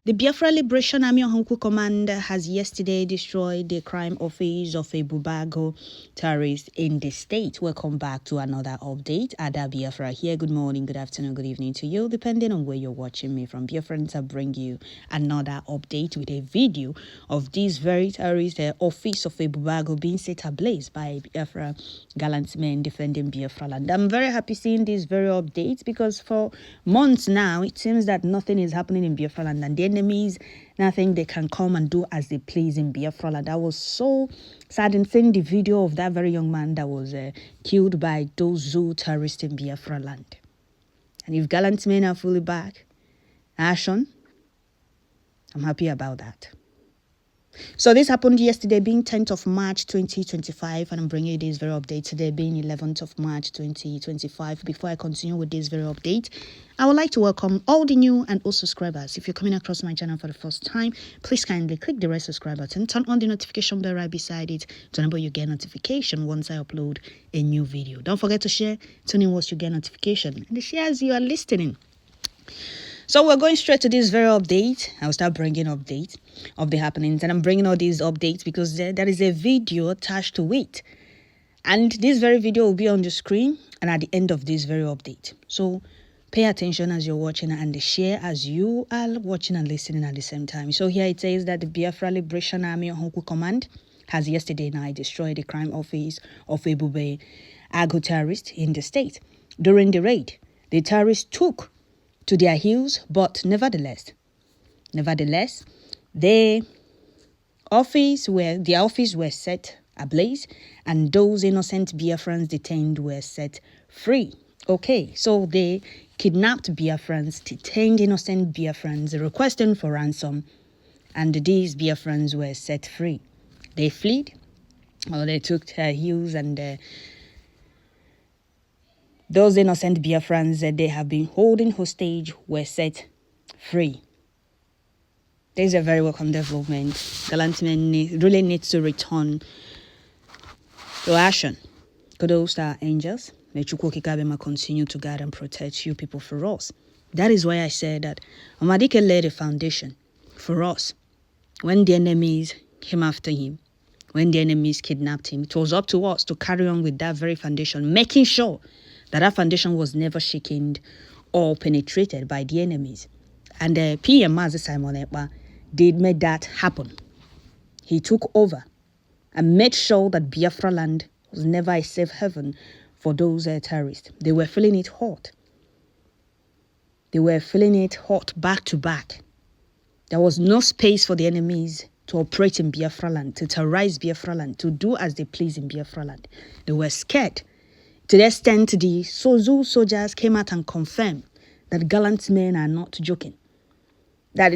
The Biafra Liberation Army Ohaukwu Command has yesterday destroyed the crime office of Ebubeagu terrorists in the state. Welcome back to another update. Ada Biafra here. Good morning, good afternoon, good evening to you, depending on where you're watching me from. Biafrans, I bring you another update with a video of this very terrorist office of Ebubeagu being set ablaze by Biafra gallant men defending Biafra land. I'm very happy seeing this very update because for months now, it seems that nothing is happening in Biafra land and the enemies, nothing they can come and do as they please in Biafra land. I was so saddened seeing the video of that very young man that was killed by those zoo terrorists in Biafra land. And if gallant men are fully back, action, I'm happy about that. So this happened yesterday, being 10th of March 2025, and I'm bringing you this very update today, being 11th of March 2025. Before I continue with this very update, I would like to welcome all the new and old subscribers. If you're coming across my channel for the first time, please kindly click the red subscribe button, turn on the notification bell right beside it to enable you get notification once I upload a new video. Don't forget to share, tune in once you get notification, and share as you are listening. So we're going straight to this very update. I'll start bringing updates of the happenings, and I'm bringing all these updates because there is a video attached to it. And this very video will be on the screen and at the end of this very update. So pay attention as you're watching and share as you are watching and listening at the same time. So here it says that the Biafra Liberation Army Ohaukwu Command has yesterday night destroyed the crime office of Ebubeagu terrorists in the state. During the raid, the terrorists took to their heels, but nevertheless, the office were set ablaze, and those innocent Biafrans detained were set free. Okay, so they kidnapped Biafrans, detained innocent Biafrans, requesting for ransom, and these Biafrans were set free. They fled, or they took their heels, and those innocent Biafrans that they have been holding hostage were set free. This is a very welcome development. Gallant men really need to return to action. Kudos to our angels. May Chukwu Kikabema continue to guide and protect you people for us. That is why I said that Omadike laid a foundation for us. When the enemies came after him, when the enemies kidnapped him, it was up to us to carry on with that very foundation, making sure that foundation was never shaken or penetrated by the enemies. And PM Mazi Simon Ekpa did make that happen. He took over and made sure that Biafra land was never a safe haven for those terrorists. They were feeling it hot. They were feeling it hot back to back. There was no space for the enemies to operate in Biafra land, to terrorize Biafra land, to do as they please in Biafra land. They were scared. To the extent the Sozu soldiers came out and confirmed that gallant men are not joking. That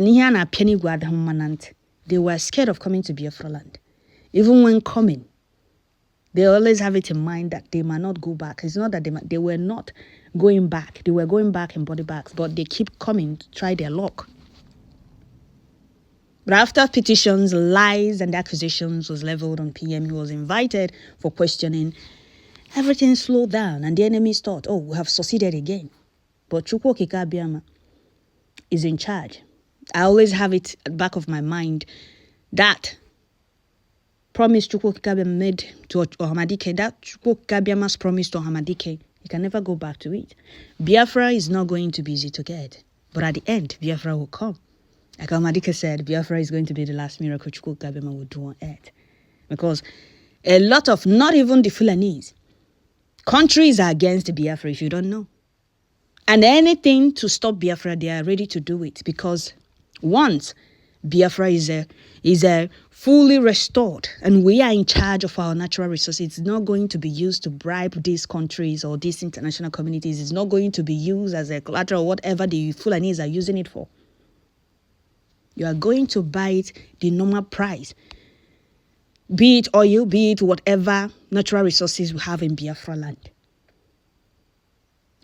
they were scared of coming to Biafra land. Even when coming, they always have it in mind that they might not go back. It's not that they were not going back. They were going back in body bags, but they keep coming to try their luck. But after petitions, lies, and accusations was leveled on PM, he was invited for questioning. Everything slowed down, and the enemies thought, oh, we have succeeded again. But Chukwu Kikabiyama is in charge. I always have it at the back of my mind that promise Chukwu Kikabiyama made to Ohamadike, that Chukwu Kikabiyama's promise to Ohamadike, he can never go back to it. Biafra is not going to be easy to get, but at the end, Biafra will come. Like Ohamadike said, Biafra is going to be the last miracle Chukwu Kikabiyama will do on earth. Because a lot of, not even the Fulanese, countries are against Biafra, if you don't know. And anything to stop Biafra, they are ready to do it. Because once Biafra is fully restored and we are in charge of our natural resources, it's not going to be used to bribe these countries or these international communities. It's not going to be used as a collateral, whatever the Fulanese are using it for. You are going to buy it the normal price. Be it oil, be it whatever natural resources we have in Biafra land.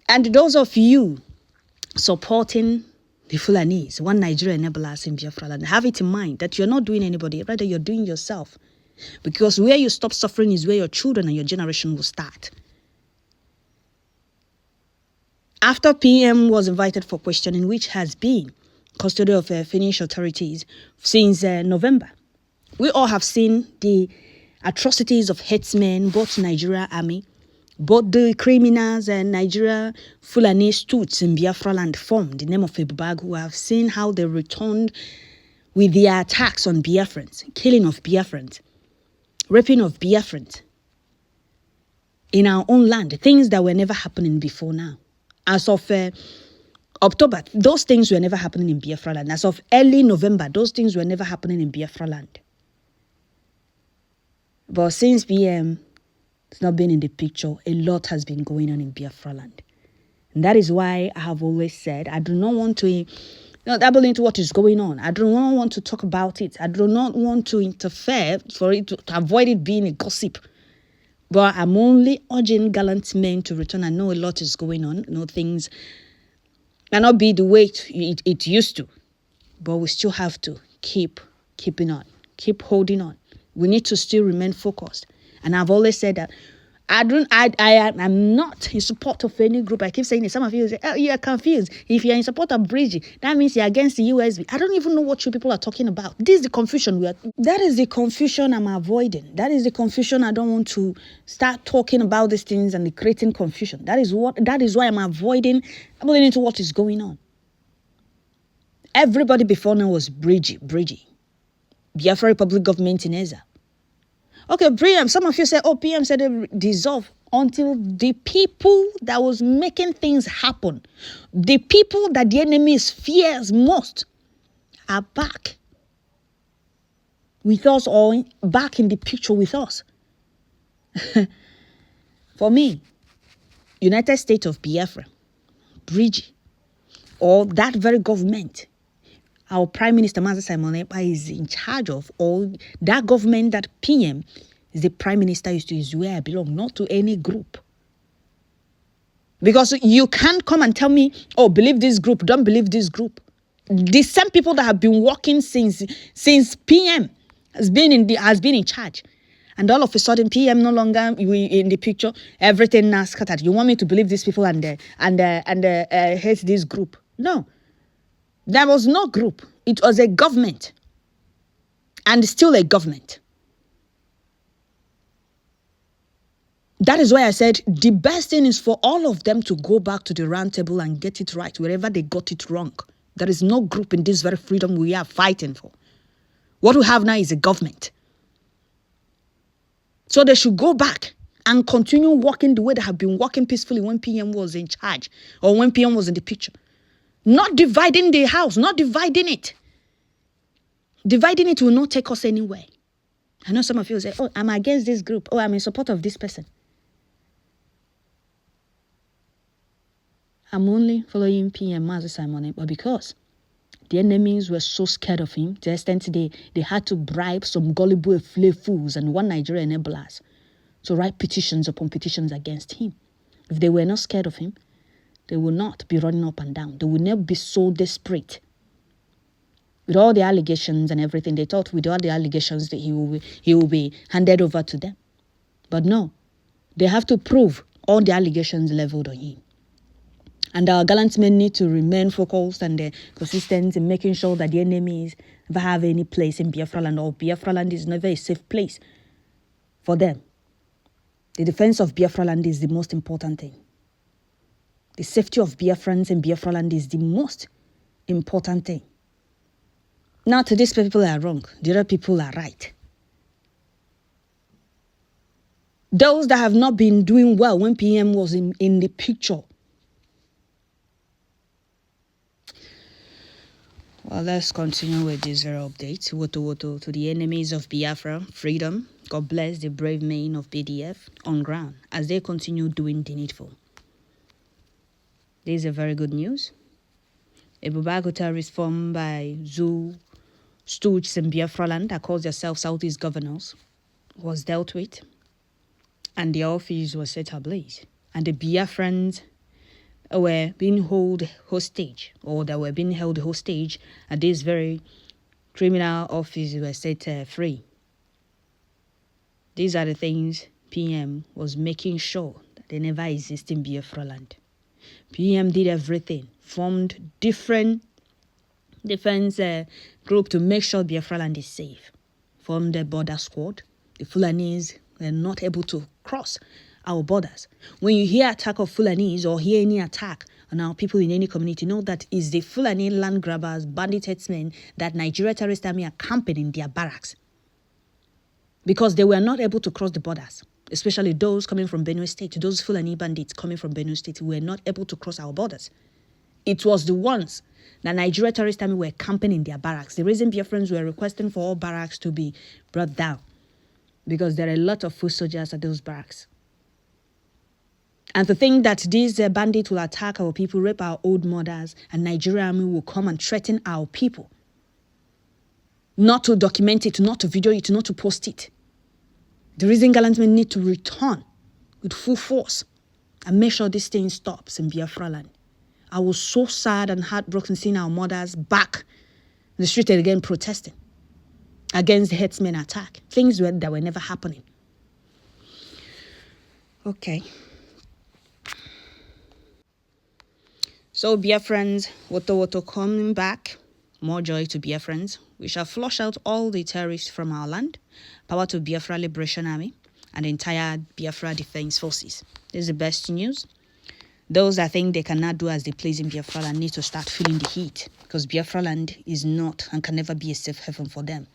And those of you supporting the Fulanese, one Nigeria enablers in Biafra land, have it in mind that you're not doing anybody, rather you're doing yourself. Because where you stop suffering is where your children and your generation will start. After PM was invited for questioning, which has been custody of Finnish authorities since November. We all have seen the atrocities of headsmen, both Nigeria army, both the criminals and Nigeria Fulani stoots in Biafra land formed in the name of Ebubeagu. We have seen how they returned with their attacks on Biafrans, killing of Biafrans, raping of Biafrans in our own land, things that were never happening before now. As of October, those things were never happening in Biafra land. As of early November, those things were never happening in Biafra land. But since PM has not been in the picture, a lot has been going on in Biafra land. And that is why I have always said I do not want to dabble into what is going on. I do not want to talk about it. I do not want to interfere for it to avoid it being a gossip. But I'm only urging gallant men to return. I know a lot is going on. Things may not be the way it used to. But we still have to keeping on, keep holding on. We need to still remain focused. And I've always said that I'm not in support of any group. I keep saying it. Some of you say, oh, you are confused. If you're in support of Bridgie, that means you're against the USB. I don't even know what you people are talking about. This is the confusion that is the confusion I'm avoiding. That is the confusion I don't want to start talking about these things and creating confusion. That is why I'm avoiding into what is going on. Everybody before now was Bridgie. Biafra Republic government in Eza. Okay, PM, some of you say, oh, PM said they dissolve until the people that was making things happen, the people that the enemy fears most are back with us or back in the picture with us. For me, United States of Biafra, Bridgie, or that very government, our Prime Minister, Master Simon Ekpa, is in charge of all that government. That PM is the Prime Minister is where I belong, not to any group. Because you can't come and tell me, oh, believe this group, don't believe this group. The same people that have been working since PM has been in charge. And all of a sudden, PM no longer in the picture. Everything now scattered. You want me to believe these people and hate this group? No. There was no group. It was a government. And still a government. That is why I said the best thing is for all of them to go back to the round table and get it right wherever they got it wrong. There is no group in this very freedom we are fighting for. What we have now is a government. So they should go back and continue working the way they have been working peacefully when PM was in charge or when PM was in the picture. Not dividing the house, not dividing it. Dividing it will not take us anywhere. I know some of you say, oh, I'm against this group. Oh, I'm in support of this person. I'm only following PM Master Simon, but because the enemies were so scared of him, to the extent they had to bribe some gullible fools and one Nigerian enablers to write petitions upon petitions against him. If they were not scared of him, they will not be running up and down. They will never be so desperate. With all the allegations and everything, they thought with all the allegations that he will be handed over to them. But no, they have to prove all the allegations leveled on him. And our gallant men need to remain focused and consistent in making sure that the enemies never have any place in Biafra land, or Biafra land is never a safe place for them. The defense of Biafra land is the most important thing. The safety of Biafrans in Biafra land is the most important thing. Now, to these people are wrong. The other people are right. Those that have not been doing well when PM was in the picture. Well, let's continue with this update. Woto to the enemies of Biafra, freedom. God bless the brave men of BDF on ground as they continue doing the needful. This is a very good news. Ebubeagu terrorists formed by Zoo stooges in Biafra land that called themselves Southeast governors was dealt with, and the office was set ablaze, and the Biafrans were being held hostage, or that were being held hostage at this very criminal office were set free. These are the things PM was making sure that they never exist in Biafra land. PM did everything, formed different defense group to make sure Biafra land is safe. From the border squad, the Fulanis were not able to cross our borders. When you hear attack of Fulanis or hear any attack on our people in any community, know that is the Fulani land grabbers, bandit headsmen that Nigeria terrorist army are camping in their barracks. Because they were not able to cross the borders, especially those coming from Benue State, those Fulani bandits coming from Benue State were not able to cross our borders. It was the ones that Nigeria terrorist army were camping in their barracks. The reason Biafrans were requesting for all barracks to be brought down, because there are a lot of foot soldiers at those barracks. And to think that these bandits will attack our people, rape our old mothers, and Nigeria army will come and threaten our people. Not to document it, not to video it, not to post it. The reason gallant men need to return with full force and make sure this thing stops in Biafra land. I was so sad and heartbroken seeing our mothers back in the street again protesting against the headsmen attack. Things that were never happening. Okay. So Biafrans, Woto coming back. More joy to Biafrans. We shall flush out all the terrorists from our land. Power to Biafra Liberation Army and the entire Biafra Defense Forces. This is the best news. Those that think they cannot do as they please in Biafra land need to start feeling the heat, because Biafra land is not and can never be a safe haven for them.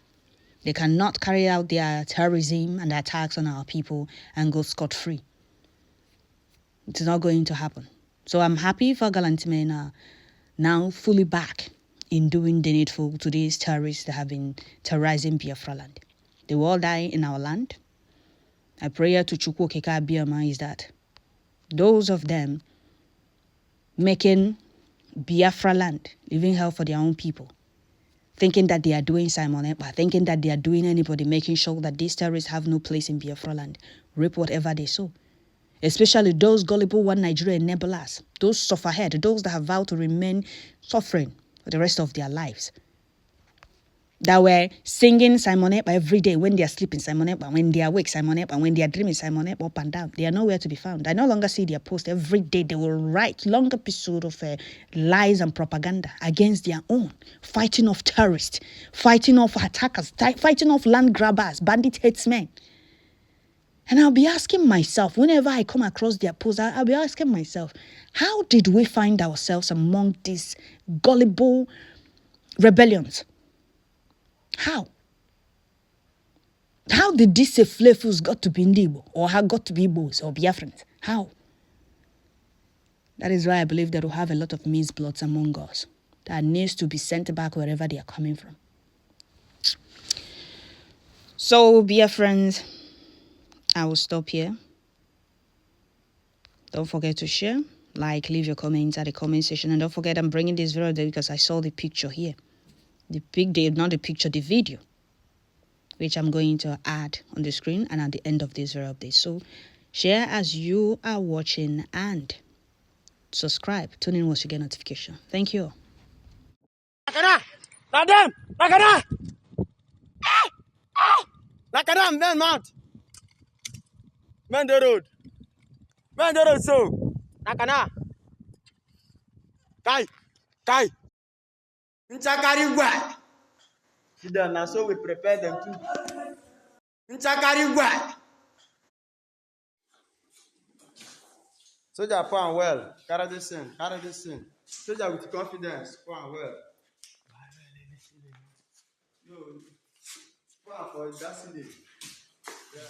They cannot carry out their terrorism and attacks on our people and go scot-free. It's not going to happen. So I'm happy for gallant men are now fully back in doing the needful to these terrorists that have been terrorizing Biafra land. They will all die in our land. A prayer to Chukwu Okike Abiyama is that those of them making Biafra land, living hell for their own people, thinking that they are doing Simon Ekpa, thinking that they are doing anybody, making sure that these terrorists have no place in Biafra land, reap whatever they sow. Especially those gullible one Nigeria enablers, those sufferhead, those that have vowed to remain suffering for the rest of their lives. That were singing Simon Ekpa every day when they are sleeping, Simon Ekpa, when they are awake, Simon Ekpa, when they are dreaming, Simon Ekpa, up and down. They are nowhere to be found. I no longer see their post. Every day they will write long episode of lies and propaganda against their own, fighting off terrorists, fighting off attackers, fighting off land grabbers, bandit headsmen. And I'll be asking myself, whenever I come across their posts, I'll be asking myself, how did we find ourselves among these gullible rebellions? How? How did these Flefus got to be Ndibo, or how got to be Igbos or Biafrans? How? That is why I believe that we'll have a lot of mixed bloods among us that needs to be sent back wherever they are coming from. So, Biafrans, I will stop here. Don't forget to share, like, leave your comments at the comment section. And don't forget, I'm bringing this video there because I saw the picture here. The not the picture, the video, which I'm going to add on the screen and at the end of this video update. So share as you are watching and subscribe. Tune in once you get notification. Thank you. Man, mount. Man the road. Man the road, so. Nakana. Kai. Nchakarigwa. See them now, so we prepare them too. Nchakarigwa. Soldier, pound well. Carry this in. Soldier with confidence. Pound well. Yo, pound for that city. Yeah.